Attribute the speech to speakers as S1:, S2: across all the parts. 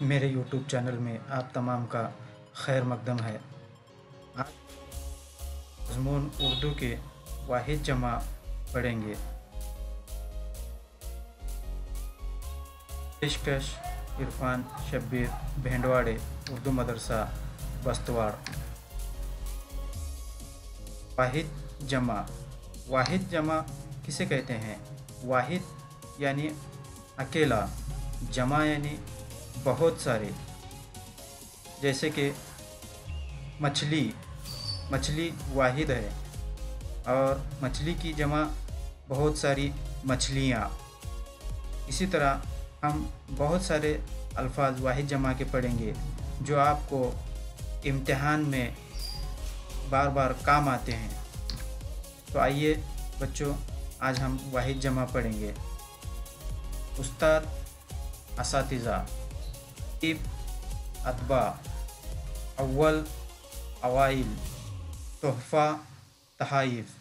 S1: मेरे YouTube channel में आप तमाम का खैर मकदम है। आज मज़मून उर्दू के वाहिद जमा पढ़ेंगे। पेशकश इरफान शब्बीर भेंडवाड़े उर्दू मदरसा बस्तवाड़। वाहिद जमा। वाहिद जमा किसे कहते हैं? वाहिद यानी अकेला, जमा यानी बहुत सारे। जैसे कि मछली वाहिद है और मछली की जमा बहुत सारी मछलियाँ। इसी तरह हम बहुत सारे अल्फाज वाहिद जमा के पढ़ेंगे जो आपको इम्तिहान में बार बार काम आते हैं। तो आइए बच्चों, आज हम वाहिद जमा पढ़ेंगे। उस्ताद, असातिज़ा, इब, अतबा, अव्वल, अवाइल, तोहफ़ा, तहाइफ,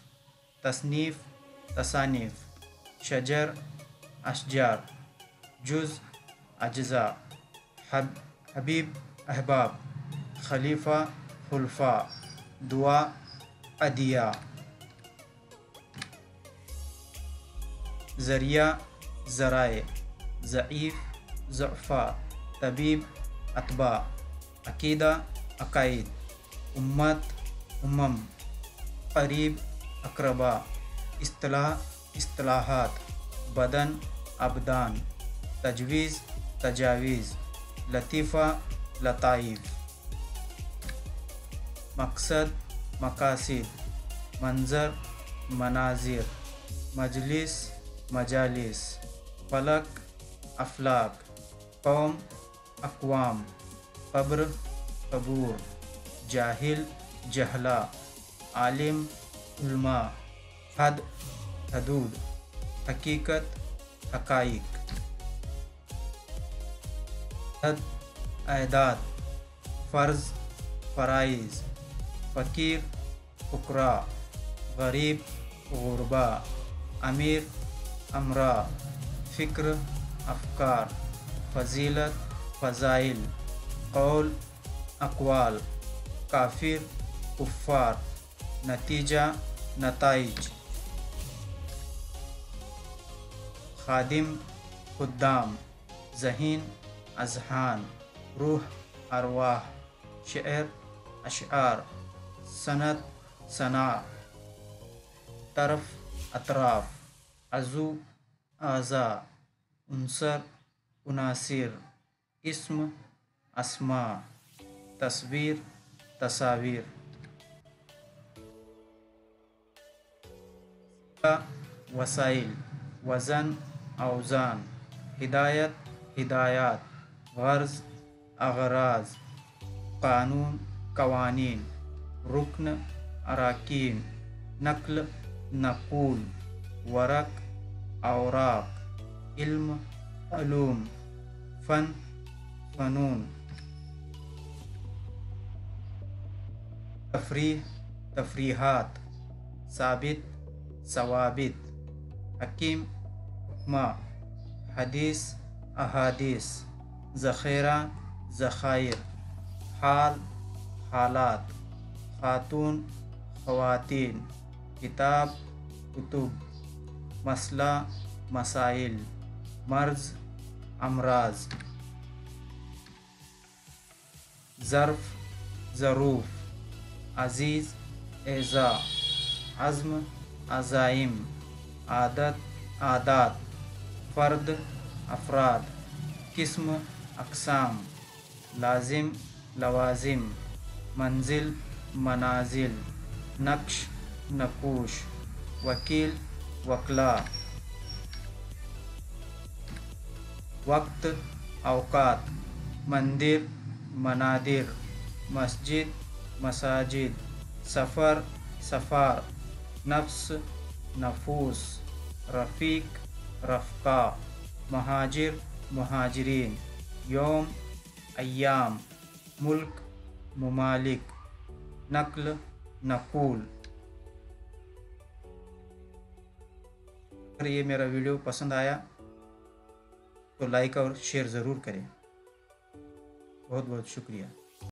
S1: तसनीफ़, तसानीफ़, शजर, अशजार, जुज़, अज्ज़ा, हबीब, अहबाब, खलीफा, खुलफा, दुआ, अदिया, ज़रिया, ज़राए, ज़ईफ़, ज़ुअफ़ा, तबीब, अतबा, अक़ीदा, अक़ाइद, उम्मत, उम्मम, क़रीब, अक़रबा, इस्तिलाह, इस्तिलाहात, बदन, अबदान, तजवीज़, तजावीज़, लतीफ़ा, लताइफ़, मकसद, मकासिद, मंज़र, मनाज़िर, मजलिस, मजालिस, फलक, अफलाक, कौम, अक़वाम, क़ब्र, क़बूर, जाहिल, जहला, आलिम, उलमा, हद, हदूद, हकीकत, हक़ाइक़, हद, ऐदाद, फ़र्ज़, फ़राइज़, फ़कीर, फ़ुक़रा, गरीब, ग़ुरबा, अमीर, अमरा, फ़िक्र, अफ़कार, फ़ज़ीलत, फ़ज़ाइल, क़ौल, अक़वाल, काफ़िर, कुफ़्फ़ार, नतीजा, नताइज, ख़ादिम, ख़ुद्दाम, ज़हीन, अज़हान, रूह, अरवाह, शेर, अशआर, सनद, सना, तरफ़, अतराफ़, अज़ू, आज़ा, उन्सर, उनासिर, इस्म, अस्मा, तस्वीर, तसावीर, वसाइल, वज़न, औज़ान, हिदायत, हिदायात, गर्ज़, अग़राज़, क़ानून, क़वानीन, रुक्न, अराकीन, नक़्ल, नक़ूल, वरक़, औराक़, इल्म, उलूम, फ़न, फ़नून, तफ़रीह, तफ़रीहात, साबित, सवाबित, हकीम, हुक्मा, हदीस, अहादीस, ज़ख़ीरा, ज़ख़ाइर, हाल, हालात, ख़ातून, ख़वातीन, किताब, कुतुब, मसला, मसाइल, मर्ज़, अमराज़, ज़र्फ़, ज़रूफ़, अज़ीज़, एज़ा, अज़्म, अज़ाइम, आदत, आदात, फ़र्द, अफ़राद, किस्म, अक़साम, लाज़िम, लवाज़िम, मंज़िल, मनाज़िल, नक्श, नकूश, वकील, वकला, वक्त, औक़ात, मंदिर, मनादिर, मस्जिद, मसाजिद, सफ़र, सफ़ार, नफ्स, नफूस, रफ़ीक, रफ़्क़ा, महाजिर, मुहाजिरीन, यौम, अय्याम, मुल्क, मुमालिक, नक़्ल, नक़ूल। अगर ये मेरा वीडियो पसंद आया तो लाइक और शेयर ज़रूर करें। بہت بہت شکریہ۔